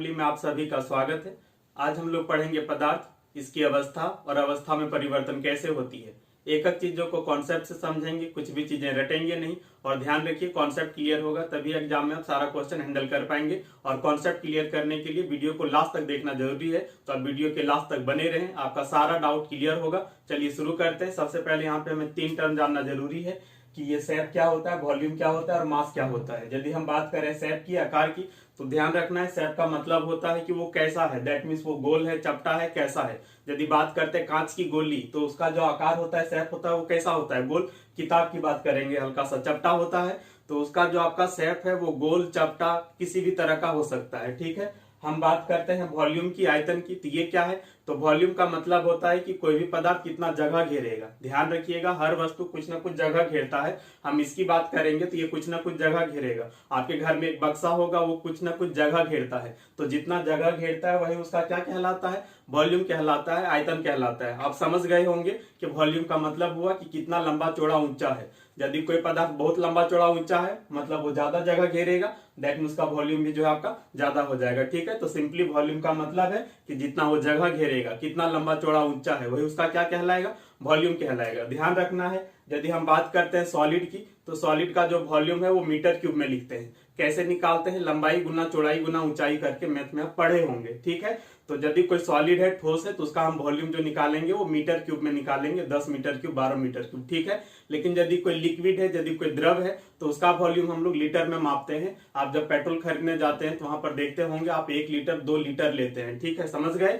में आप सभी का स्वागत है। आज हम लोग पढ़ेंगे पदार्थ, इसकी अवस्था और अवस्था में परिवर्तन कैसे होती है। एक एक चीजों को कॉन्सेप्ट से समझेंगे, कुछ भी चीजें रटेंगे नहीं। और ध्यान रखिए, कॉन्सेप्ट क्लियर होगा तभी एग्जाम में आप सारा क्वेश्चन हैंडल कर पाएंगे। और कॉन्सेप्ट क्लियर करने के लिए वीडियो को लास्ट तक देखना जरूरी है, तो आप वीडियो के लास्ट तक बने रहें, आपका सारा डाउट क्लियर होगा। चलिए शुरू करते हैं। सबसे पहले यहाँ पे हमें 3 टर्म जानना जरूरी है कि ये शेप क्या होता है, वॉल्यूम क्या होता है और मास क्या होता है। यदि हम बात करें शेप की, आकार की, तो ध्यान रखना है शेप का मतलब होता है कि वो कैसा है, दैट मीन्स वो गोल है, चपटा है, कैसा है। यदि बात करते हैं कांच की गोली, तो उसका जो आकार होता है, शेप होता है, वो कैसा होता है, गोल। किताब की बात करेंगे, हल्का सा चपटा होता है, तो उसका जो आपका शेप है वो गोल, चपटा, किसी भी तरह का हो सकता है। ठीक है। हम बात करते हैं वॉल्यूम की, आयतन की, तो ये क्या है, तो वॉल्यूम का मतलब होता है कि कोई भी पदार्थ कितना जगह घेरेगा। ध्यान रखिएगा, हर वस्तु कुछ ना कुछ जगह घेरता है। हम इसकी बात करेंगे तो ये कुछ ना कुछ जगह घेरेगा। आपके घर में एक बक्सा होगा, वो कुछ ना कुछ जगह घेरता है, तो जितना जगह घेरता है वही उसका क्या कहलाता है, वॉल्यूम कहलाता है, आयतन कहलाता है। आप समझ गए होंगे कि वॉल्यूम का मतलब हुआ कि कितना लंबा चौड़ा ऊंचा है। यदि कोई पदार्थ बहुत लंबा चौड़ा ऊंचा है, मतलब वो ज्यादा जगह घेरेगा, दैट मीन्स उसका वॉल्यूम भी जो है आपका ज्यादा हो जाएगा। ठीक है। तो सिंपली वॉल्यूम का मतलब है कि जितना वो जगह घेरेगा, कितना लंबा चौड़ा ऊंचा है, वही उसका क्या कहलाएगा, वॉल्यूम कहलाएगा। ध्यान रखना है। यदि हम बात करते हैं सॉलिड की, तो सॉलिड का जो वॉल्यूम है वो मीटर क्यूब में लिखते हैं। कैसे निकालते हैं, लंबाई गुना चौड़ाई गुना ऊंचाई करके, मैथ में आप पढ़े होंगे। ठीक है। तो यदि कोई सॉलिड है, ठोस है, तो उसका हम वॉल्यूम जो निकालेंगे वो मीटर क्यूब में निकालेंगे, 10 मीटर क्यूब, 12 मीटर क्यूब। ठीक है। लेकिन यदि कोई लिक्विड है, यदि कोई द्रव है, तो उसका वॉल्यूम हम लोग लीटर में मापते हैं। आप जब पेट्रोल खरीदने जाते हैं तो वहां पर देखते होंगे आप 1 लीटर 2 लीटर लेते हैं। ठीक है, समझ गए।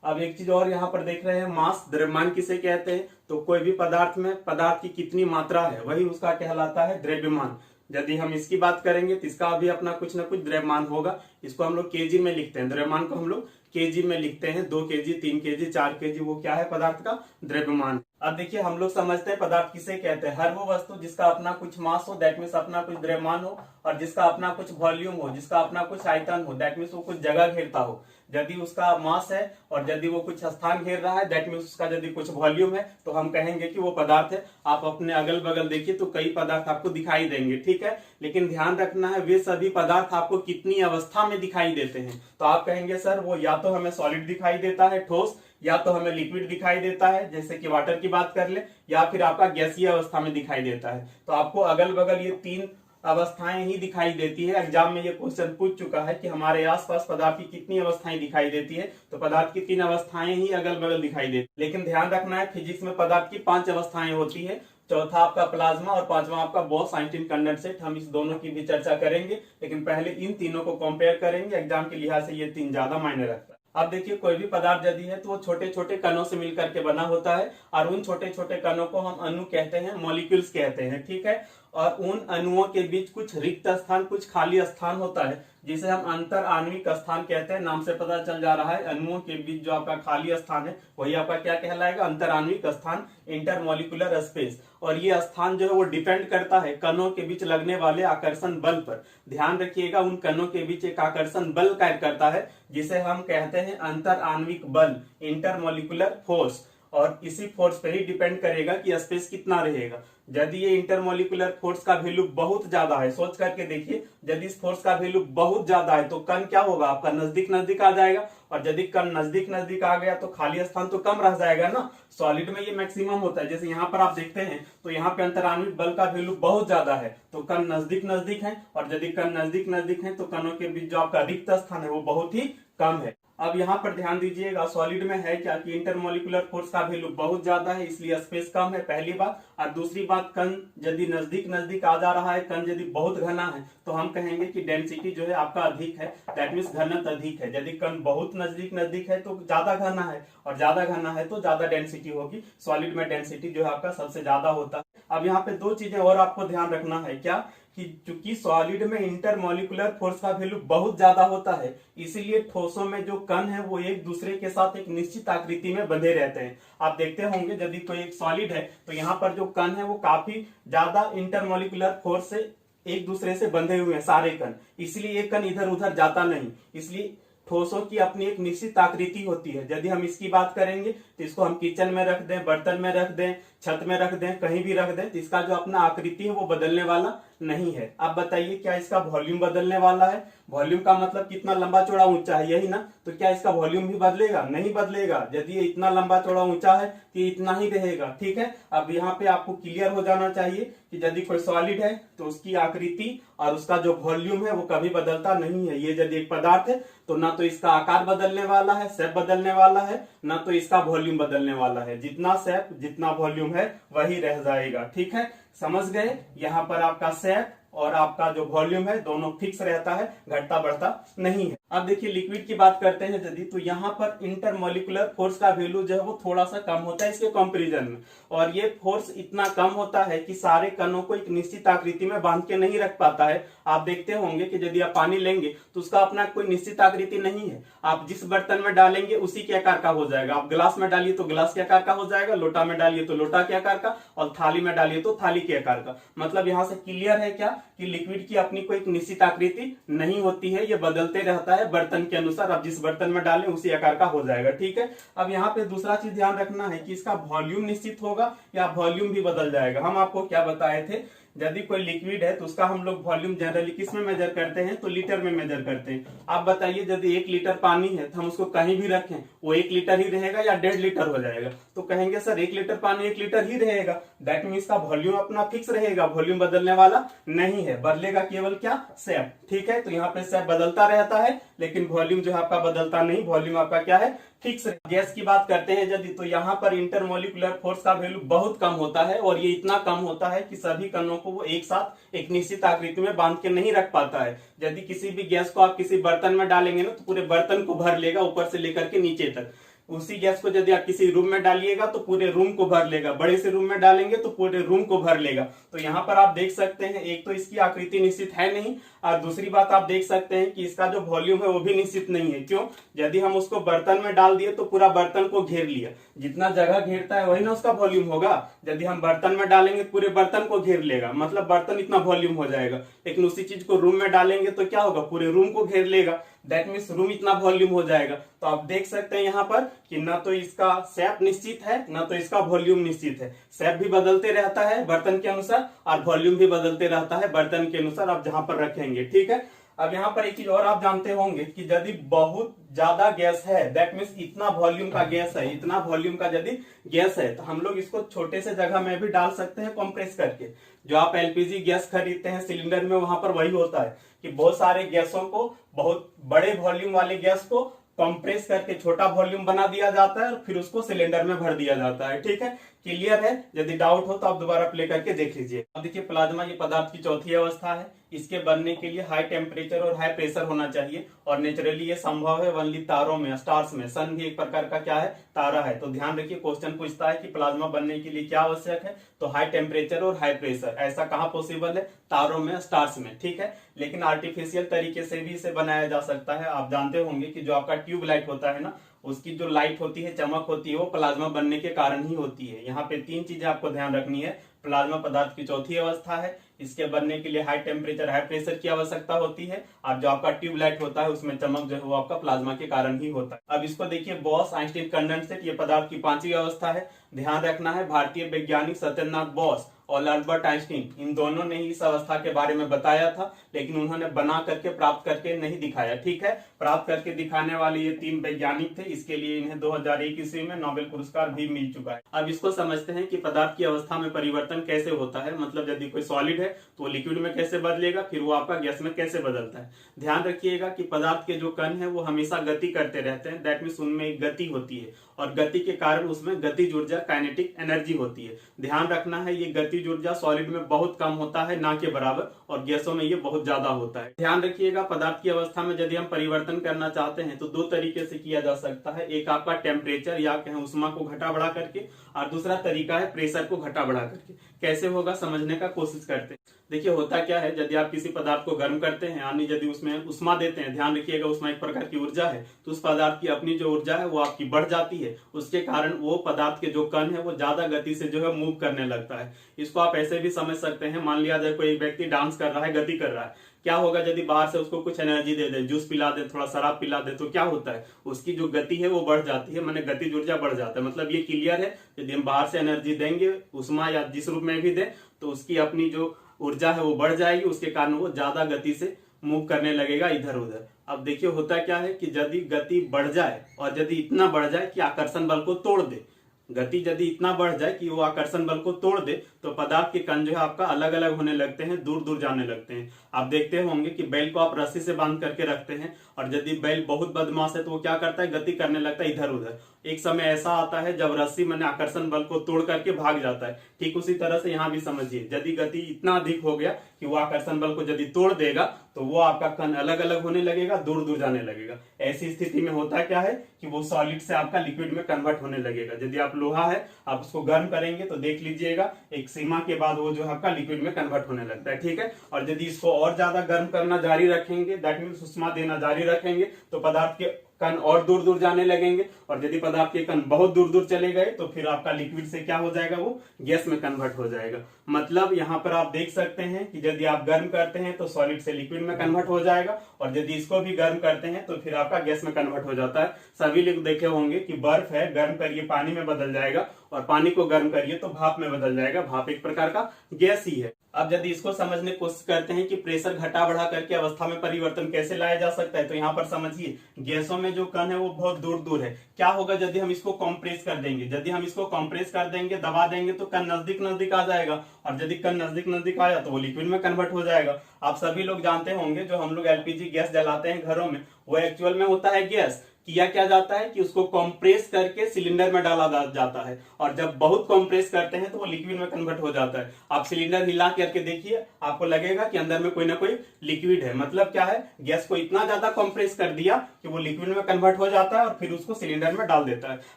अब एक चीज और यहाँ पर देख रहे हैं, मास, द्रव्यमान किसे कहते हैं, तो कोई भी पदार्थ में पदार्थ की कितनी मात्रा है, वही उसका कहलाता है द्रव्यमान। यदि हम इसकी बात करेंगे तो इसका भी अपना कुछ ना कुछ द्रव्यमान होगा। इसको हम लोग केजी में लिखते हैं, द्रव्यमान को हम लोग केजी में लिखते हैं। 2 केजी, 3 केजी, 4 केजी, वो क्या है, पदार्थ का द्रव्यमान। अब देखिए, हम लोग समझते हैं पदार्थ किसे कहते हैं, हर वो वस्तु जिसका अपना कुछ मास हो, दैट मीन्स अपना कुछ द्रव्यमान हो, और जिसका अपना कुछ वॉल्यूम हो, जिसका अपना कुछ आयतन हो, दैट मीन्स वो कुछ जगह घेरता हो। यदि उसका मास है और यदि वो कुछ स्थान घेर रहा है, दैट मीन्स उसका यदि कुछ वॉल्यूम है, तो हम कहेंगे कि वो पदार्थ है। आप अपने अगल बगल देखिए तो कई पदार्थ आपको दिखाई देंगे। ठीक है। लेकिन ध्यान रखना है, वे सभी पदार्थ आपको कितनी अवस्था में दिखाई देते हैं। तो आप कहेंगे सर वो या तो हमें सॉलिड दिखाई देता है, ठोस, या तो हमें लिक्विड दिखाई देता है, जैसे कि वाटर की बात कर ले, या फिर आपका गैसीय अवस्था में दिखाई देता है। तो आपको अगल बगल ये 3 अवस्थाएं ही दिखाई देती है। एग्जाम में ये क्वेश्चन पूछ चुका है कि हमारे आसपास पदार्थ की कितनी अवस्थाएं दिखाई देती है, तो पदार्थ की 3 अवस्थाएं ही अगल बगल दिखाई देती है। लेकिन ध्यान रखना है, फिजिक्स में पदार्थ की 5 अवस्थाएं होती है। चौथा आपका प्लाज्मा और 5वां आपका बॉस साइंटिन कंडेंसेट। हम इस दोनों की भी चर्चा करेंगे, लेकिन पहले इन तीनों को कंपेयर करेंगे। एग्जाम के लिहाज से ये 3 ज्यादा मायने रखता है। अब देखिए, कोई भी पदार्थ यदि है तो वो छोटे छोटे कणों से मिलकर के बना होता है, और उन छोटे छोटे कणों को हम अणु कहते हैं, मॉलिक्यूल्स कहते हैं। ठीक है। और उन अणुओं के बीच कुछ रिक्त स्थान, कुछ खाली स्थान होता है, जिसे हम अंतर आणविक स्थान कहते हैं। नाम से पता चल जा रहा है, अणुओं के बीच जो आपका खाली स्थान है वही आपका क्या कहलाएगा, अंतर आणविक स्थान, इंटरमॉलिक्यूलर स्पेस। और ये स्थान जो है वो डिपेंड करता है कणों के बीच लगने वाले आकर्षण बल पर। ध्यान रखिएगा, उन कणों के बीच एक आकर्षण बल कार्य करता है, जिसे हम कहते हैं अंतर आणविक बल, इंटरमॉलिक्यूलर फोर्स। और इसी फोर्स पर ही डिपेंड करेगा कि स्पेस कितना रहेगा। यदि ये इंटरमॉलिक्यूलर फोर्स का वैल्यू बहुत ज्यादा है, सोच करके देखिए, यदि इस फोर्स का वैल्यू बहुत ज्यादा है तो कण क्या होगा, आपका नजदीक नजदीक आ जाएगा। और यदि कण नजदीक नजदीक आ गया तो खाली स्थान तो कम रह जाएगा ना। सॉलिड में ये मैक्सिमम होता है। जैसे यहाँ पर आप देखते हैं तो यहाँ पे अंतराण्विक बल का वैल्यू बहुत ज्यादा है, तो कण नजदीक नजदीक है, और यदि कण नजदीक नजदीक है तो कणों के बीच जो आपका रिक्त स्थान है वो बहुत ही कम है। अब यहाँ पर ध्यान दीजिएगा, सॉलिड में है क्या कि इंटरमॉलिक्यूलर फोर्स का वैल्यू बहुत ज्यादा है, इसलिए स्पेस कम है, पहली बात। और दूसरी बात, कण यदि नजदीक नजदीक आ जा रहा है, कण यदि बहुत घना है, तो हम कहेंगे कि डेंसिटी जो है आपका अधिक है, दैट मीन्स घनत्व अधिक है। यदि कण बहुत नजदीक नजदीक है तो ज्यादा घना है, और ज्यादा घना है तो ज्यादा डेंसिटी होगी। सॉलिड में डेंसिटी जो है आपका सबसे ज्यादा होता है। अब यहाँ पे 2 चीजें और आपको ध्यान रखना है, क्या कि चूंकि सॉलिड में इंटरमॉलिक्यूलर फोर्स का वैल्यू बहुत ज्यादा होता है, इसीलिए ठोसों में जो कण है वो एक दूसरे के साथ एक निश्चित आकृति में बंधे रहते हैं। आप देखते होंगे, यदि कोई एक सॉलिड है तो यहाँ पर जो कण है वो काफी ज्यादा इंटरमॉलिक्यूलर फोर्स से एक दूसरे से बंधे हुए हैं सारे कण, इसलिए एक कण इधर उधर जाता नहीं। इसलिए ठोसों की अपनी एक निश्चित आकृति होती है। यदि हम इसकी बात करेंगे तो इसको हम किचन में रख दें, बर्तन में रख दें, छत में रख दें, कहीं भी रख दें, तो इसका जो अपना आकृति है वो बदलने वाला नहीं है। अब बताइए क्या इसका वॉल्यूम बदलने वाला है? वॉल्यूम का मतलब कितना लंबा चौड़ा ऊंचा है, यही ना? तो क्या इसका वॉल्यूम भी बदलेगा? नहीं बदलेगा। यदि ये इतना लंबा चौड़ा ऊंचा है तो ये इतना ही रहेगा, ठीक है। अब यहाँ पे आपको क्लियर हो जाना चाहिए कि यदि कोई सॉलिड है तो उसकी आकृति और उसका जो वॉल्यूम है वो कभी बदलता नहीं है। ये यदि एक पदार्थ है तो ना तो इसका आकार बदलने वाला है, शेप बदलने वाला है, ना तो इसका वॉल्यूम बदलने वाला है। जितना शेप जितना वॉल्यूम है वही रह जाएगा, ठीक है। समझ गए? यहाँ पर आपका शेप और आपका जो वॉल्यूम है दोनों फिक्स रहता है, घटता बढ़ता नहीं है। अब देखिए लिक्विड की बात करते हैं यदि, तो यहाँ पर इंटरमोलिकुलर फोर्स का वैल्यू जो है वो थोड़ा सा कम होता है इसके कंपैरिजन में। और ये फोर्स इतना कम होता है कि सारे कणों को एक निश्चित आकृति में बांध के नहीं रख पाता है। आप देखते होंगे कि यदि आप पानी लेंगे तो उसका अपना कोई निश्चित आकृति नहीं है। आप जिस बर्तन में डालेंगे उसी के आकार का हो जाएगा। आप गिलास में डालिए तो गिलास के आकार का हो जाएगा, लोटा में डालिए तो लोटा के आकार का, और थाली में डालिए तो थाली के आकार का। मतलब यहाँ से क्लियर है क्या कि लिक्विड की अपनी कोई एक निश्चित आकृति नहीं होती है, ये बदलते रहता है बर्तन के अनुसार। आप जिस बर्तन में डालें उसी आकार का हो जाएगा, ठीक है। अब यहाँ पे दूसरा चीज ध्यान रखना है कि इसका वॉल्यूम निश्चित होगा या वॉल्यूम भी बदल जाएगा। हम आपको क्या बताए थे, यदि कोई लिक्विड है तो उसका हम लोग वॉल्यूम जनरली किस में मेजर करते हैं, तो लीटर में मेजर करते हैं। आप बताइए यदि 1 लीटर पानी है तो हम उसको कहीं भी रखें वो 1 लीटर ही रहेगा या 1.5 लीटर हो जाएगा? तो कहेंगे सर 1 लीटर पानी 1 लीटर ही रहेगा। दैट मीन्स का वॉल्यूम अपना फिक्स रहेगा, वॉल्यूम बदलने वाला नहीं है। बदलेगा केवल क्या, शेप, ठीक है। तो यहाँ पे शेप बदलता रहता है लेकिन वॉल्यूम जो है आपका बदलता नहीं, वॉल्यूम आपका क्या है, फिक्स। गैस की बात करते हैं यदि, तो यहाँ पर इंटरमोलिकुलर फोर्स का वैल्यू बहुत कम होता है, और ये इतना कम होता है कि सभी कणों को वो एक साथ एक निश्चित आकृति में बांध के नहीं रख पाता है। यदि किसी भी गैस को आप किसी बर्तन में डालेंगे ना तो पूरे बर्तन को भर लेगा ऊपर से लेकर के नीचे तक। उसी गैस को यदि आप किसी रूम में डालिएगा तो पूरे रूम को भर लेगा, बड़े से रूम में डालेंगे तो पूरे रूम को भर लेगा। तो यहाँ पर आप देख सकते हैं एक तो इसकी आकृति निश्चित है नहीं, और दूसरी बात आप देख सकते हैं कि इसका जो वॉल्यूम है वो भी निश्चित नहीं है। क्यों? यदि हम उसको बर्तन में डाल दिए तो पूरा बर्तन को घेर लिया, जितना जगह घेरता है वही ना उसका वॉल्यूम होगा। यदि हम बर्तन में डालेंगे पूरे बर्तन को घेर लेगा, मतलब बर्तन इतना वॉल्यूम हो जाएगा। लेकिन उसी चीज को रूम में डालेंगे तो क्या होगा, पूरे रूम को घेर लेगा। दैट मीन्स रूम इतना वॉल्यूम हो जाएगा। तो आप देख सकते हैं यहाँ पर कि ना तो इसका शेप निश्चित है ना तो इसका वॉल्यूम निश्चित है। शेप भी बदलते रहता है बर्तन के अनुसार और वॉल्यूम भी बदलते रहता है बर्तन के अनुसार, आप जहां पर रखेंगे, ठीक है। अब यहाँ पर एक चीज और आप जानते होंगे कि यदि बहुत ज्यादा गैस है, दैट मीन्स इतना वॉल्यूम का गैस है, इतना वॉल्यूम का यदि गैस है तो हम लोग इसको छोटे से जगह में भी डाल सकते हैं कंप्रेस करके। जो आप एलपीजी गैस खरीदते हैं सिलेंडर में, वहां पर वही होता है कि बहुत सारे गैसों को, बहुत बड़े वॉल्यूम वाले गैस को कंप्रेस करके छोटा वॉल्यूम बना दिया जाता है और फिर उसको सिलेंडर में भर दिया जाता है, ठीक है। क्लियर है? यदि डाउट हो तो आप दोबारा प्ले करके देख लीजिए। अब देखिए प्लाज्मा ये पदार्थ की चौथी अवस्था है। इसके बनने के लिए हाई टेम्परेचर और हाई प्रेशर होना चाहिए, और नेचुरली ये संभव है ओनली तारों में, स्टार्स में। सन भी एक प्रकार का क्या है, तारा है। तो ध्यान रखिए क्वेश्चन पूछता है कि प्लाज्मा बनने के लिए क्या आवश्यक है, तो हाई टेम्परेचर और हाई प्रेशर। ऐसा कहाँ पॉसिबल है, तारों में, स्टार्स में, ठीक है। लेकिन आर्टिफिशियल तरीके से भी इसे बनाया जा सकता है। आप जानते होंगे कि जो आपका ट्यूबलाइट होता है ना, उसकी जो लाइट होती है, चमक होती है, वो प्लाज्मा बनने के कारण ही होती है। यहाँ पे 3 चीजें आपको ध्यान रखनी है। प्लाज्मा पदार्थ की चौथी अवस्था है, इसके बनने के लिए हाई टेम्परेचर हाई प्रेशर की आवश्यकता होती है, और जो आपका ट्यूबलाइट होता है उसमें चमक जो है वो आपका प्लाज्मा के कारण ही होता है। अब इसको देखिए, बॉस आइंस्टीन कंडेंसेट, ये पदार्थ की 5वीं अवस्था है। ध्यान रखना है भारतीय वैज्ञानिक सत्येंद्रनाथ बोस और अल्बर्ट आइंस्टीन, इन दोनों ने ही इस अवस्था के बारे में बताया था, लेकिन उन्होंने बना करके प्राप्त करके नहीं दिखाया, ठीक है। प्राप्त करके दिखाने वाले ये 3 वैज्ञानिक थे। इसके लिए इन्हें 2001 ईस्वी में नोबेल पुरस्कार भी मिल चुका है। अब इसको समझते हैं कि पदार्थ की अवस्था में परिवर्तन कैसे होता है। मतलब यदि कोई सॉलिड है तो वो लिक्विड में कैसे बदलेगा, फिर वो आपका गैस में कैसे बदलता है। ध्यान रखिएगा कि पदार्थ के जो कण है वो हमेशा गति करते रहते हैं। दैट मीन्स उनमें एक गति होती है, और गति के कारण उसमें गतिज ऊर्जा, काइनेटिक एनर्जी होती है। ध्यान रखना है ये गतिज ऊर्जा सॉलिड में बहुत कम होता है, ना के बराबर, और गैसों में ये बहुत ज्यादा होता है। ध्यान रखिएगा पदार्थ की अवस्था में यदि हम परिवर्तन करना चाहते हैं तो 2 तरीके से किया जा सकता है। एक आपका टेम्परेचर या कहें उष्मा को घटा बढ़ा करके, और दूसरा तरीका है प्रेशर को घटा बढ़ा करके। कैसे होगा समझने का कोशिश करते हैं। देखिए होता क्या है, यदि आप किसी पदार्थ को गर्म करते हैं, यानी यदि उसमें उष्मा देते हैं, ध्यान रखिएगा उष्मा एक प्रकार की ऊर्जा है, तो उस पदार्थ की अपनी जो ऊर्जा है वो आपकी बढ़ जाती है। उसके कारण वो पदार्थ के जो कण है वो ज्यादा गति से जो है मूव करने लगता है। इसको आप ऐसे भी समझ सकते हैं, मान लिया जाए कोई व्यक्ति डांस कर रहा है, गति कर रहा है, क्या होगा यदि बाहर से उसको कुछ एनर्जी दे दे, जूस पिला दे, थोड़ा शराब पिला दे, तो क्या होता है, उसकी जो गति है वो बढ़ जाती है, माने गतिज ऊर्जा बढ़ जाता है। मतलब ये क्लियर है, यदि हम बाहर से एनर्जी देंगे, उष्मा या जिस रूप में भी दे, तो उसकी अपनी जो ऊर्जा है वो बढ़ जाएगी, उसके कारण वो ज्यादा गति से मूव करने लगेगा इधर उधर। अब देखिए होता क्या है कि यदि गति बढ़ जाए और यदि इतना बढ़ जाए कि आकर्षण बल को तोड़ दे, गति यदि इतना बढ़ जाए कि वो आकर्षण बल को तोड़ दे, तो पदार्थ के कण जो है आपका अलग अलग होने लगते हैं, दूर दूर जाने लगते हैं। आप देखते होंगे कि बैल को आप रस्सी से बांध करके रखते हैं और यदि बैल बहुत बदमाश है तो वो क्या करता है, गति करने लगता है इधर उधर। एक समय ऐसा आता है जब रस्सी मैंने आकर्षण बल को तोड़ करके भाग जाता है। ठीक उसी तरह से यहाँ भी समझिए, यदि गति इतना अधिक हो गया कि वो आकर्षण बल को यदि तोड़ देगा तो वो आपका कण अलग अलग होने लगेगा, दूर दूर जाने लगेगा। ऐसी स्थिति में होता क्या है कि वो सॉलिड से आपका लिक्विड में कन्वर्ट होने लगेगा। यदि आप लोहा है, आप उसको गर्म करेंगे तो देख लीजिएगा एक सीमा के बाद वो जो है आपका लिक्विड में कन्वर्ट होने लगता है। ठीक है, और यदि इसको और ज्यादा गर्म करना जारी रखेंगे, दैट मीन्स उष्मा देना जारी रखेंगे, तो पदार्थ के कण और दूर दूर जाने लगेंगे। और यदि पदार्थ के कण बहुत दूर दूर चले गए तो फिर आपका लिक्विड से क्या हो जाएगा, वो गैस में कन्वर्ट हो जाएगा। मतलब यहाँ पर आप देख सकते हैं कि यदि आप गर्म करते हैं तो सॉलिड से लिक्विड में कन्वर्ट हो जाएगा, और यदि इसको भी गर्म करते हैं तो फिर आपका गैस में कन्वर्ट हो जाता है। सभी लोग देखे होंगे कि बर्फ है, गर्म करिए पानी में बदल जाएगा, और पानी को गर्म करिए तो भाप में बदल जाएगा। भाप एक प्रकार का गैस ही है। अब यदि इसको समझने की कोशिश करते हैं कि प्रेशर घटा बढ़ा करके अवस्था में परिवर्तन कैसे लाया जा सकता है, तो यहाँ पर समझिए गैसों में जो कण है वो बहुत दूर दूर है। क्या होगा यदि हम इसको कॉम्प्रेस कर देंगे, यदि हम इसको कॉम्प्रेस कर देंगे, दबा देंगे, तो कण नजदीक नजदीक आ जाएगा, और यदि कण नजदीक नजदीक आया तो वो लिक्विड में कन्वर्ट हो जाएगा। आप सभी लोग जानते होंगे जो हम लोग एलपीजी गैस जलाते हैं घरों में, वो एक्चुअल में होता है गैस। किया क्या जाता है कि उसको कंप्रेस करके सिलेंडर में डाला जाता है, और जब बहुत कंप्रेस करते हैं तो वो लिक्विड में कन्वर्ट हो जाता है। आप सिलेंडर हिला करके देखिए, आपको लगेगा कि अंदर में कोई ना कोई लिक्विड है। मतलब क्या है, गैस को इतना ज्यादा कंप्रेस कर दिया कि वो लिक्विड में कन्वर्ट हो जाता है और फिर उसको सिलेंडर में डाल देता है।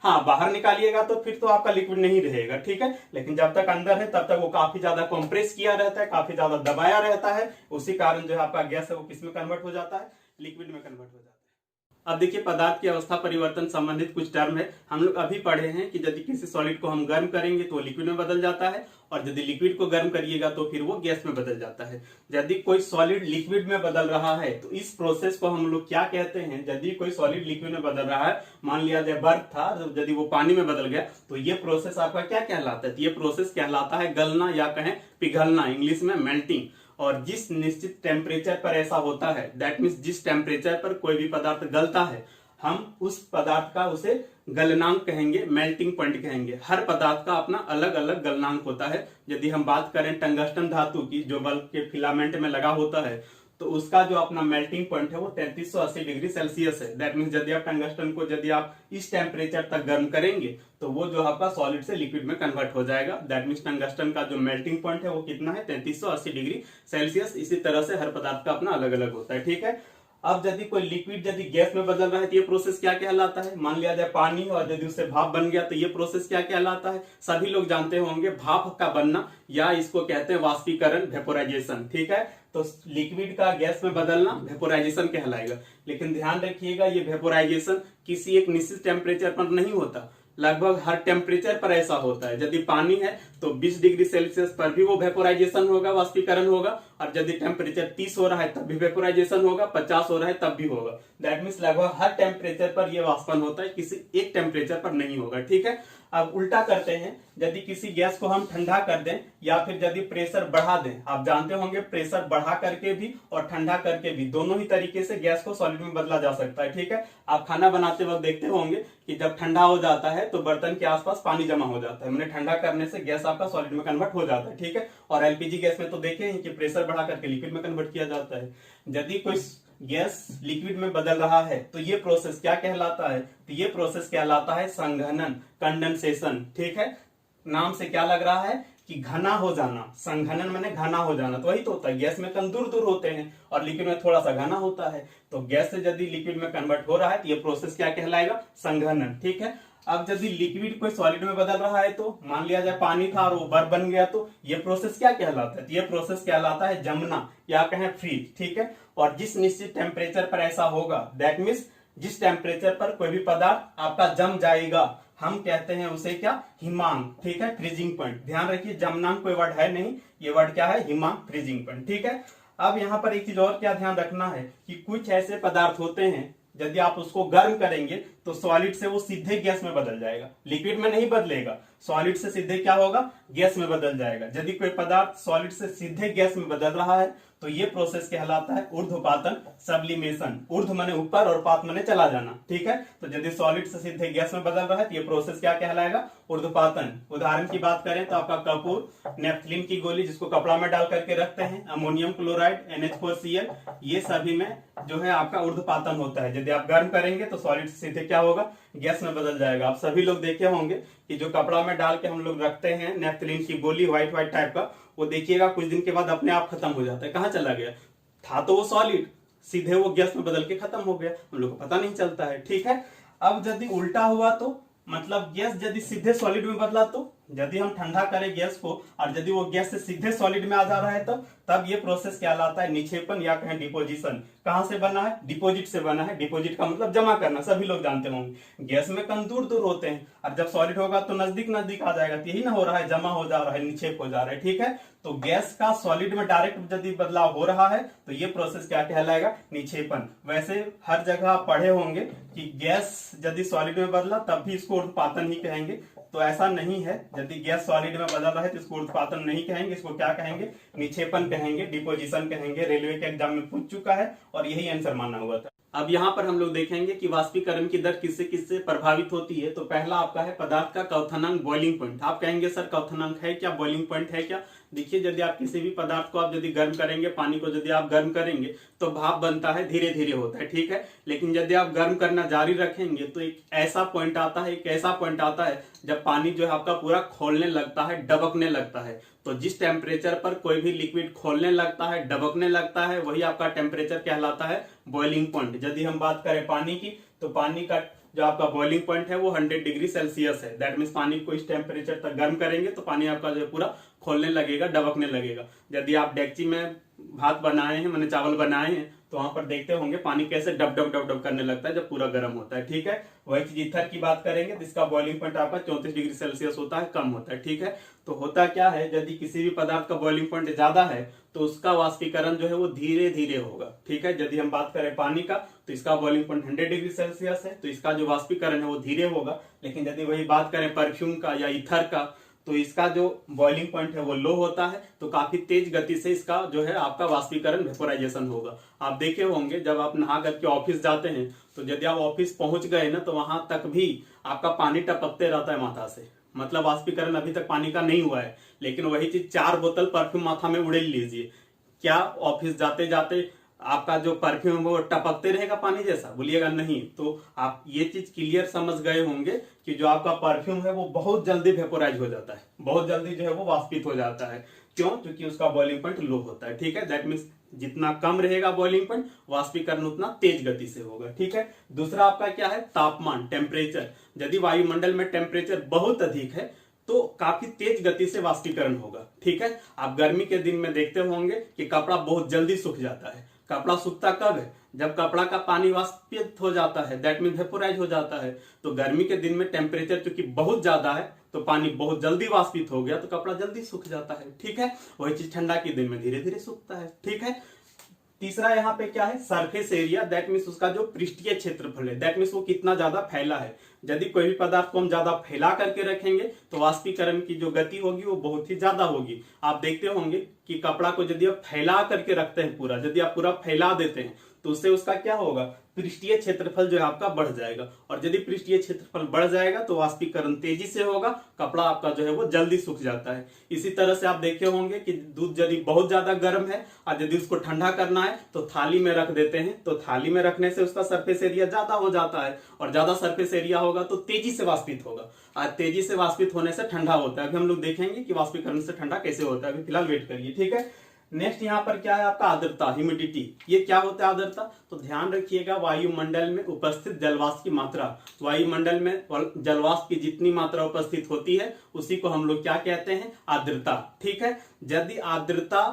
हाँ, बाहर निकालिएगा तो फिर तो आपका लिक्विड नहीं रहेगा, ठीक है, लेकिन जब तक अंदर है तब तक वो काफी ज्यादा कंप्रेस किया रहता है, काफी ज्यादा दबाया रहता है। उसी कारण जो है आपका गैस है वो किस में कन्वर्ट हो जाता है, लिक्विड में कन्वर्ट हो जाता है। अब देखिए पदार्थ की अवस्था परिवर्तन संबंधित कुछ टर्म है, हम लोग अभी पढ़े हैं कि यदि किसी सॉलिड को हम गर्म करेंगे तो लिक्विड में बदल जाता है, और यदि लिक्विड को गर्म करिएगा तो फिर वो गैस में बदल जाता है। यदि कोई सॉलिड लिक्विड में बदल रहा है तो इस प्रोसेस को हम लोग क्या कहते हैं, यदि कोई सॉलिड लिक्विड में बदल रहा है, मान लिया जाए बर्फ था, यदि वो पानी में बदल गया, तो ये प्रोसेस आपका क्या कहलाता है, ये प्रोसेस कहलाता है गलना, या कहें पिघलना, इंग्लिश में मेल्टिंग। और जिस निश्चित टेम्परेचर पर ऐसा होता है, दैट मीन्स जिस टेम्परेचर पर कोई भी पदार्थ गलता है, हम उस पदार्थ का उसे गलनांक कहेंगे, मेल्टिंग पॉइंट कहेंगे। हर पदार्थ का अपना अलग अलग गलनांक होता है। यदि हम बात करें टंगस्टन धातु की, जो बल्ब के फिलामेंट में लगा होता है, तो उसका जो अपना मेल्टिंग पॉइंट है वो 3380 डिग्री सेल्सियस है। दैट मीन्स यदि आप टंगस्टन को यदि आप इस टेम्परेचर तक गर्म करेंगे तो वो जो आपका सॉलिड से लिक्विड में कन्वर्ट हो जाएगा। दैट मीन्स टंगस्टन का जो मेल्टिंग पॉइंट है वो कितना है, 3380 डिग्री सेल्सियस। इसी तरह से हर पदार्थ का अपना अलग अलग होता है, ठीक है। अब यदि कोई लिक्विड यदि गैस में बदल रहा है तो ये प्रोसेस क्या कहलाता है, मान लिया जाए पानी, और यदि उससे भाप बन गया तो ये प्रोसेस क्या कहलाता है। सभी लोग जानते होंगे भाप का बनना, या इसको कहते हैं वाष्पीकरण, वेपोराइजेशन, ठीक है। तो लिक्विड का गैस में बदलना वेपोराइजेशन कहलाएगा। लेकिन ध्यान रखिएगा ये वेपोराइजेशन किसी एक निश्चित टेम्परेचर पर नहीं होता, लगभग हर टेम्परेचर पर ऐसा होता है। यदि पानी है तो 20 डिग्री सेल्सियस पर भी वो वेपोराइजेशन होगा, वाष्पीकरण होगा, और यदि टेम्परेचर 30 हो रहा है तब भी वेपोराइजेशन होगा, 50 हो रहा है तब भी होगा। दैट मीन्स लगभग हर टेम्परेचर पर ये वाष्पन होता है, किसी एक टेम्परेचर पर नहीं होगा, ठीक है। अब उल्टा करते हैं, यदि किसी गैस को हम ठंडा कर दें या फिर यदि प्रेशर बढ़ा दें, आप जानते होंगे प्रेशर बढ़ा करके भी और ठंडा करके भी दोनों ही तरीके से गैस को सॉलिड में बदला जा सकता है, ठीक है। आप खाना बनाते वक्त देखते होंगे कि जब ठंडा हो जाता है तो बर्तन के आसपास पानी जमा हो जाता है, मैंने ठंडा करने से गैस आपका सॉलिड में कन्वर्ट हो जाता है, ठीक है। और एलपीजी गैस में तो देखे हैं कि प्रेशर बढ़ा करके लिक्विड में कन्वर्ट किया जाता है। यदि कोई गैस लिक्विड में बदल रहा है तो ये प्रोसेस क्या कहलाता है, तो ये प्रोसेस कहलाता है संघनन, कंडेंसेशन, ठीक है। नाम से क्या लग रहा है कि घना हो जाना, संघनन माने घना हो जाना, तो वही तो होता है। गैस में कण दूर दूर होते हैं और लिक्विड में थोड़ा सा घना होता है, तो गैस से यदि लिक्विड में कन्वर्ट हो रहा है तो ये प्रोसेस क्या कहलाएगा, संघनन, ठीक है। अब यदि लिक्विड कोई सॉलिड में बदल रहा है, तो मान लिया जाए पानी था और वो बर्फ बन गया, तो ये प्रोसेस क्या कहलाता है, तो ये प्रोसेस कहलाता है जमना, या कहें फ्रीज, ठीक है। और जिस निश्चित टेम्परेचर पर ऐसा होगा, दैट मीन्स जिस टेम्परेचर पर कोई भी पदार्थ आपका जम जाएगा, हम कहते हैं उसे क्या, हिमांक, ठीक है, फ्रीजिंग पॉइंट। ध्यान रखिए जमनांक कोई वर्ड है नहीं, ये वर्ड क्या है, हिमांक, फ्रीजिंग पॉइंट, ठीक है। अब यहाँ पर एक चीज और क्या ध्यान रखना है कि कुछ ऐसे पदार्थ होते हैं यदि आप उसको गर्म करेंगे तो सॉलिड से वो सीधे गैस में बदल जाएगा, लिक्विड में नहीं बदलेगा, सॉलिड से सीधे क्या होगा, गैस में बदल जाएगा। यदि कोई पदार्थ सॉलिड से सीधे गैस में बदल रहा है तो ये प्रोसेस कहलाता है ऊर्ध्वपातन, सब्लिमेशन। ऊर्ध्व माने ऊपर और पात माने चला जाना, ठीक है। तो यदि सॉलिड से सीधे गैस में बदल रहा है तो ये प्रोसेस क्या कहलाएगा, ऊर्ध्वपातन। उदाहरण की बात करें तो आपका कपूर, नेफ्थलीन की गोली जिसको कपड़ा में डाल करके रखते हैं, अमोनियम क्लोराइड, NH4Cl, ये सभी में जो है आपका ऊर्ध्वपातन होता है। यदि आप गर्म करेंगे तो सॉलिड से सीधे क्या होगा, गैस में बदल जाएगा। आप सभी लोग देखे होंगे कि जो कपड़ा में डाल के हम लोग रखते हैं नेफ्थलीन की गोली, व्हाइट व्हाइट टाइप का, वो देखिएगा कुछ दिन के बाद अपने आप खत्म हो जाता है। कहाँ चला गया था, तो वो सॉलिड, सीधे वो गैस में बदल के खत्म हो गया, हम लोग को पता नहीं चलता है, ठीक है। अब यदि उल्टा हुआ तो मतलब गैस यदि सीधे सॉलिड में बदला तो यदि हम ठंडा करें गैस को और यदि वो गैस से सीधे सॉलिड में आ जा रहा है तब ये प्रोसेस कहलाता है निक्षेपण या कहें डिपोजिशन। कहां से बना है, डिपोजिट से बना है। डिपोजिट का मतलब जमा करना, सभी लोग जानते होंगे। गैस में कण दूर दूर होते हैं और जब सॉलिड होगा तो नजदीक नजदीक आ जाएगा, यही ना हो रहा है, जमा हो जा रहा है, निक्षेप हो जा रहा है, ठीक है। तो गैस का सॉलिड में डायरेक्ट यदि बदलाव हो रहा है तो ये प्रोसेस क्या कहलाएगा, निक्षेपण। वैसे हर जगह आप पढ़े होंगे कि गैस यदि सॉलिड में बदला तब भी इसको ऊर्ध्वपातन ही कहेंगे, तो ऐसा नहीं है। यदि गैस सॉलिड में बदल रहा है तो इसको ऊर्ध्वपातन नहीं कहेंगे, इसको क्या कहेंगे, निक्षेपण कहेंगे, डिपोजिशन कहेंगे। रेलवे के एग्जाम में पूछ चुका है और यही आंसर माना हुआ था। अब यहाँ पर हम लोग देखेंगे कि वाष्पीकरण की दर किससे किससे प्रभावित होती है। तो पहला आपका है पदार्थ का क्वथनांक, बॉइलिंग पॉइंट। आप कहेंगे सर क्वथनांक है क्या, बॉइलिंग पॉइंट है क्या? देखिए, यदि आप किसी भी पदार्थ को आप यदि गर्म करेंगे, पानी को यदि आप गर्म करेंगे तो भाप बनता है, धीरे धीरे होता है, ठीक है। लेकिन यदि आप गर्म करना जारी रखेंगे तो एक ऐसा पॉइंट आता है जब पानी जो है आपका पूरा खोलने लगता है, डबकने लगता है। तो जिस टेम्परेचर पर कोई भी लिक्विड खोलने लगता है, डबकने लगता है, वही आपका टेम्परेचर कहलाता है बॉइलिंग पॉइंट। यदि हम बात करें पानी की तो पानी का जो आपका बॉइलिंग पॉइंट है वो 100 डिग्री सेल्सियस है। दैट मीन्स पानी को इस टेम्परेचर तक गर्म करेंगे तो पानी आपका जो है पूरा खोलने लगेगा, डबकने लगेगा। यदि आप डेगची में भात बनाए हैं, मैंने चावल बनाए हैं, तो वहां पर देखते होंगे पानी कैसे डब डब डब डब करने लगता है जब पूरा गर्म होता है, ठीक है। वही चीज ईथर की बात करेंगे तो इसका बॉइलिंग पॉइंट आपका 34 डिग्री सेल्सियस होता है, कम होता है, ठीक है। तो होता क्या है, यदि किसी भी पदार्थ का बॉइलिंग पॉइंट ज्यादा है तो उसका वाष्पीकरण जो है वो धीरे धीरे होगा, ठीक है। यदि हम बात करें पानी का तो इसका बॉइलिंग पॉइंट 100 डिग्री सेल्सियस है, तो इसका जो वाष्पीकरण है वो धीरे होगा। लेकिन यदि वही बात करें परफ्यूम का या ईथर का तो इसका जो बॉइलिंग पॉइंट है वो लो होता है, तो काफी तेज गति से इसका जो है आपका वाष्पीकरण, वेपोराइजेशन होगा। आप देखे होंगे जब आप नहा करके ऑफिस जाते हैं तो यदि आप ऑफिस पहुंच गए ना तो वहां तक भी आपका पानी टपकते रहता है माथा से, मतलब वाष्पीकरण अभी तक पानी का नहीं हुआ है। लेकिन वही चीज 4 बोतल परफ्यूम माथा में उड़ेल लीजिए, क्या ऑफिस जाते जाते आपका जो परफ्यूम है वो टपकते रहेगा पानी जैसा? बोलिएगा नहीं। तो आप ये चीज क्लियर समझ गए होंगे कि जो आपका परफ्यूम है वो बहुत जल्दी वेपोराइज हो जाता है, बहुत जल्दी जो है वो वाष्पित हो जाता है। क्यों? क्योंकि उसका बॉइलिंग पॉइंट लो होता है, ठीक है। दैट मीन्स जितना कम रहेगा बॉइलिंग पॉइंट, वाष्पीकरण उतना तेज गति से होगा, ठीक है। दूसरा आपका क्या है, तापमान, टेम्परेचर। यदि वायुमंडल में टेम्परेचर बहुत अधिक है तो काफी तेज गति से वाष्पीकरण होगा, ठीक है। आप गर्मी के दिन में देखते होंगे कि कपड़ा बहुत जल्दी सूख जाता है। कपड़ा सूखता कब है? जब कपड़ा का पानी वाष्पित हो जाता है, दैट मीन वेपोराइज हो जाता है। तो गर्मी के दिन में टेम्परेचर चूंकि बहुत ज्यादा है तो पानी बहुत जल्दी वाष्पित हो गया तो कपड़ा जल्दी सूख जाता है, ठीक है। वही चीज ठंडा के दिन में धीरे धीरे सूखता है, ठीक है। तीसरा यहाँ पे क्या है, सरफेस एरिया। दैट मीन्स उसका जो पृष्ठीय क्षेत्रफल है, दैट मीन्स वो कितना ज्यादा फैला है। यदि कोई भी पदार्थ को हम ज्यादा फैला करके रखेंगे तो वाष्पीकरण की जो गति होगी वो बहुत ही ज्यादा होगी। आप देखते होंगे कि कपड़ा को यदि आप फैला करके रखते हैं पूरा, यदि आप पूरा फैला देते हैं तो उससे उसका क्या होगा, पृष्ठीय क्षेत्रफल जो है आपका बढ़ जाएगा। और यदि पृष्ठीय क्षेत्रफल बढ़ जाएगा तो वाष्पीकरण तेजी से होगा, कपड़ा आपका जो है वो जल्दी सूख जाता है। इसी तरह से आप देखे होंगे कि दूध यदि बहुत ज्यादा गर्म है और यदि उसको ठंडा करना है तो थाली में रख देते हैं, तो थाली में रखने से उसका सरफेस एरिया ज्यादा हो जाता है और ज्यादा सरफेस एरिया होगा तो तेजी से वाष्पित होगा। आज तेजी से वाष्पित होने से ठंडा होता है। अभी हम लोग देखेंगे कि वाष्पीकरण से ठंडा कैसे होता है, अभी फिलहाल वेट करिए, ठीक है। नेक्स्ट यहाँ पर क्या है आपका आर्द्रता, ह्यूमिडिटी। ये क्या होता है आर्द्रता? तो ध्यान रखिएगा, वायुमंडल में उपस्थित जलवाष्प की मात्रा, वायुमंडल में जलवाष्प की जितनी मात्रा उपस्थित होती है उसी को हम लोग क्या कहते हैं, आर्द्रता, ठीक है। यदि आर्द्रता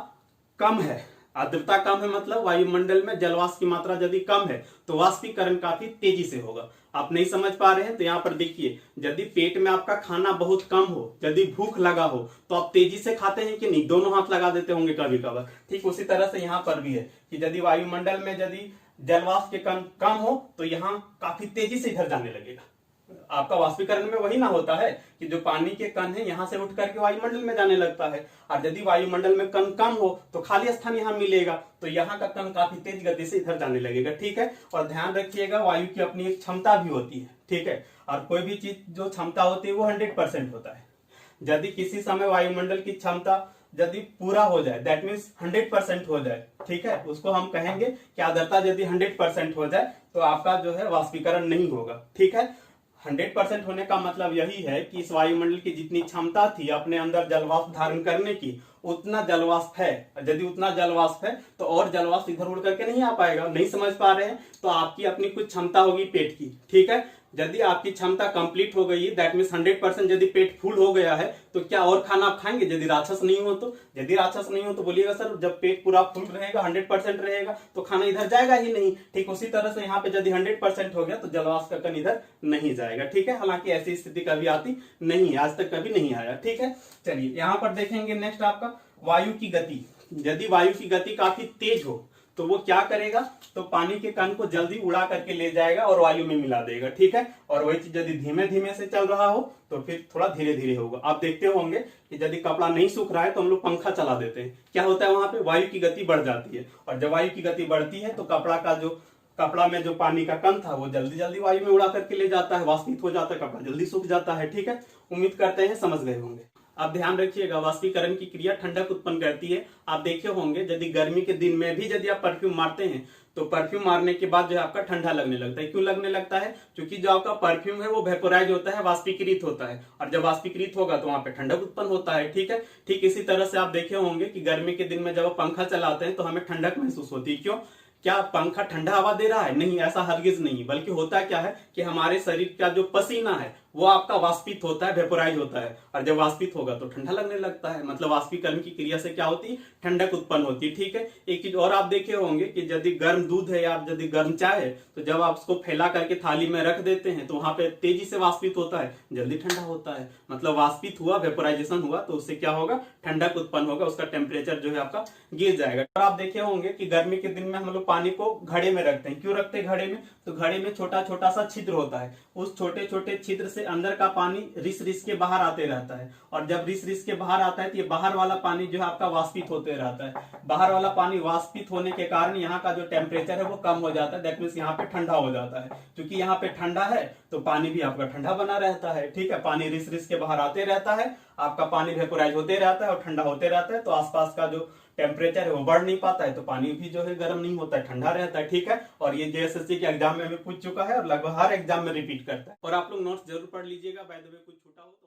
कम है, आर्द्रता कम है मतलब वायुमंडल में जलवाष्प की मात्रा यदि कम है तो वाष्पीकरण काफी तेजी से होगा। आप नहीं समझ पा रहे हैं तो यहाँ पर देखिए, यदि पेट में आपका खाना बहुत कम हो, यदि भूख लगा हो तो आप तेजी से खाते हैं कि नहीं? दोनों हाथ लगा देते होंगे कभी कभार। ठीक उसी तरह से यहाँ पर भी है कि यदि वायुमंडल में यदि जलवाष्प के कण कम हो तो यहाँ काफी तेजी से इधर जाने लगेगा। आपका वाष्पीकरण में वही ना होता है कि जो पानी के कण है यहाँ से उठ करके वायुमंडल में जाने लगता है, और यदि वायुमंडल में कण कम हो तो खाली स्थान यहाँ मिलेगा, तो यहाँ का कण काफी तेज गति से इधर जाने लगेगा। ठीक है, और ध्यान रखिएगा वायु की अपनी एक क्षमता भी होती है। ठीक है, और कोई भी चीज जो क्षमता होती है वो 100% होता है। यदि किसी समय वायुमंडल की क्षमता यदि पूरा हो जाए, दैट मीन्स 100% हो जाए, ठीक है, उसको हम कहेंगे कि आर्द्रता यदि 100% हो जाए तो आपका जो है वाष्पीकरण नहीं होगा। ठीक है, 100% होने का मतलब यही है कि इस वायुमंडल की जितनी क्षमता थी अपने अंदर जलवाष्प धारण करने की, उतना जलवाष्प है। यदि उतना जलवाष्प है तो और जलवाष्प इधर उड़ करके नहीं आ पाएगा। नहीं समझ पा रहे हैं, तो आपकी अपनी कुछ क्षमता होगी पेट की। ठीक है, यदि आपकी क्षमता कंप्लीट हो गई, दैट मीन्स 100% यदि पेट फुल हो गया है तो क्या और खाना आप खाएंगे यदि राक्षस नहीं हो तो? यदि राक्षस नहीं हो तो बोलिएगा सर जब पेट पूरा फुल रहेगा 100% रहेगा तो खाना इधर जाएगा ही नहीं। ठीक उसी तरह से यहाँ पे यदि 100% हो गया तो जलवाष्प का कण इधर नहीं जाएगा। ठीक है, हालांकि ऐसी स्थिति कभी आती नहीं है, आज तक कभी नहीं आया। ठीक है, चलिए यहाँ पर देखेंगे नेक्स्ट आपका वायु की गति। यदि वायु की गति काफी तेज हो तो वो क्या करेगा, तो पानी के कण को जल्दी उड़ा करके ले जाएगा और वायु में मिला देगा। ठीक है, और वही चीज यदि धीमे धीमे से चल रहा हो तो फिर थोड़ा धीरे धीरे होगा। आप देखते होंगे कि यदि कपड़ा नहीं सूख रहा है तो हम लोग पंखा चला देते हैं, क्या होता है वहां पे वायु की गति बढ़ जाती है, और जब वायु की गति बढ़ती है तो कपड़ा में जो पानी का कण था वो जल्दी जल्दी वायु में उड़ा करके ले जाता है, वाष्पित हो जाता है, कपड़ा जल्दी सूख जाता है। ठीक है, उम्मीद करते हैं समझ गए होंगे। अब ध्यान रखिएगा वाष्पीकरण की क्रिया ठंडक उत्पन्न करती है। आप देखे होंगे यदि गर्मी के दिन में भी यदि आप परफ्यूम मारते हैं तो परफ्यूम मारने के बाद जो है आपका ठंडा लगने लगता है। क्यों लगने लगता है? क्योंकि जो आपका परफ्यूम है वो वेपोराइज होता है, वाष्पीकृत होता है, और जब वाष्पीकृत होगा तो वहां पे ठंडक उत्पन्न होता है। ठीक है, ठीक इसी तरह से आप देखे होंगे कि गर्मी के दिन में जब आप पंखा चलाते हैं तो हमें ठंडक महसूस होती है। क्यों? क्या पंखा ठंडा हवा दे रहा है? नहीं, ऐसा हरगिज नहीं, बल्कि होता क्या है कि हमारे शरीर का जो पसीना है वो आपका वाष्पित होता है, वेपोराइज होता है, और जब वाष्पित होगा तो ठंडा लगने लगता है। मतलब वाष्पीकरण की क्रिया से क्या होती है? ठंडक उत्पन्न होती है। ठीक है, एक चीज और आप देखे होंगे कि यदि गर्म दूध है या यदि गर्म चाय है तो जब आप उसको फैला करके थाली में रख देते हैं तो वहां पे तेजी से वाष्पित होता है, जल्दी ठंडा होता है। मतलब वाष्पित हुआ, वेपोराइजेशन हुआ, तो उससे क्या होगा? ठंडक उत्पन्न होगा, उसका टेम्परेचर जो है आपका गिर जाएगा। और आप देखे होंगे कि गर्मी के दिन में हम लोग पानी को घड़े में रखते हैं। क्यों रखते हैं घड़े में? तो घड़े में छोटा छोटा सा छिद्र होता है, उस छोटे छोटे छिद्र से अंदर का पानी रिस रिस के बाहर आते रहता है, और जब रिस रिस के बाहर आता है तो ये बाहर वाला पानी जो है आपका वाष्पित होते रहता है। बाहर वाला पानी वाष्पित होने के कारण यहाँ का जो टेम्परेचर है वो कम हो जाता है, दैट मीन्स यहाँ पे ठंडा हो जाता है। क्योंकि यहाँ पे ठंडा है तो पानी भी आपका ठंडा बना रहता है। ठीक है, पानी रिस रिस के बाहर आते रहता है, आपका पानी वेपोराइज होते रहता है और ठंडा होते रहता है, तो आसपास का जो टेम्परेचर है वो बढ़ नहीं पाता है, तो पानी भी जो है गर्म नहीं होता है, ठंडा रहता है। ठीक है, और ये जेएसएससी के एग्जाम में भी पूछ चुका है और लगभग हर एग्जाम में रिपीट करता है। और आप लोग नोट्स जरूर पढ़ लीजिएगा, बाय द वे कुछ छूटा हो